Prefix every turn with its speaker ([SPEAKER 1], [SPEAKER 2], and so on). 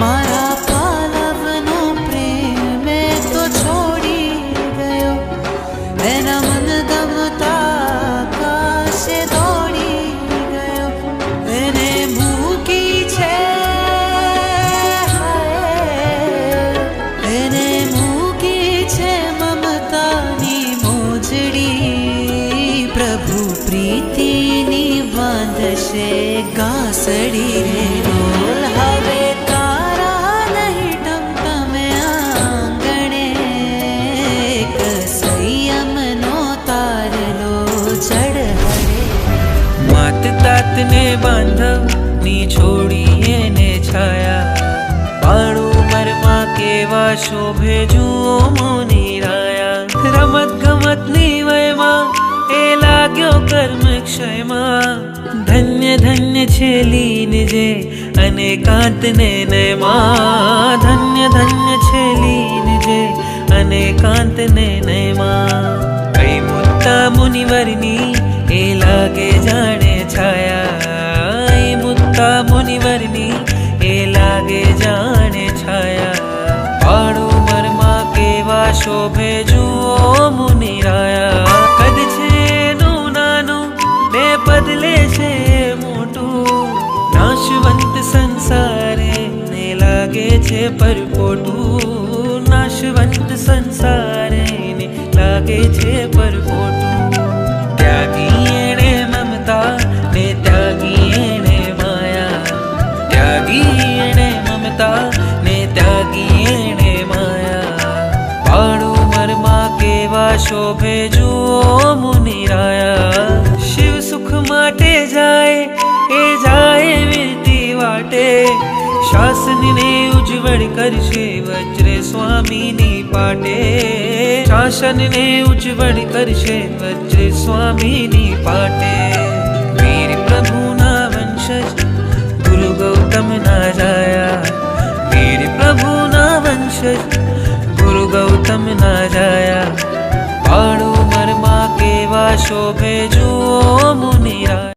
[SPEAKER 1] મારા પાલવનો પ્રેમ મેં તો છોડી ગયો, એના મન ગમતા આકાશે દોડી ગયો. એને મૂકી છે, એને મૂકી છે મમતાની મોજડી. પ્રભુ પ્રીતિની બાંધશે ગાસડી રે ઢોલ. હવે તારા નહીં ટમટમે આંગણે, એક સંયમનો તારલો ચઢહરે.
[SPEAKER 2] માત તાતને બાંધવ ની છોડી એને છાયા, બાળું મરમાં કેવા શોભે જુઓ મોની રાયા. રમત ગમતની વયમાં એ લાગ્યો કર્મ ક્ષયમાં, ધન્ય ધન્ય છે લીન જે અનેકાંતને નયમાં. ધન્ય ધન્ય છે લીન જે અનેકાંતને નયમાં. કઈ મુત્તા મુનિવરની એ લાગે જાણે છાયા, એ મુત્તા મુનિવરની એ લાગે જાણે છાયા. બાળું મરમાં કેવા શોભે જુઓ મુનિરાયા. કદ છે એનું નાનું ને બદલે છે મોટું, નાશવંત સંસારે ને લાગે છે પરપોટું. નાશવંત સંસારે ને લાગે છે પરપોટું. ત્યાગી એણે મમતા ને ત્યાગી એણે માયા, ત્યાગી એણે મમતા ને ત્યાગી એણે માયા. બાળું મરમાં કેવા શોભે જુઓ મુનિરાયા. શિવ સુખ માટે જાય એ જાય વીરતી વાટે, શાસનને ઉજ્જવળ કરશે વજ્ર સ્વામીની પાટે. શાસનને ઉજ્જવળ કરશે વજ્ર સ્વામીની પાટે. વીર પ્રભુના વંશજ ગુરુ ગૌતમ ના જાયા, વીર પ્રભુના વંશજ ગુરુ ગૌતમ ના જાયા. બાળું મરમાં કેવા શોભે જુઓ મુનિરા.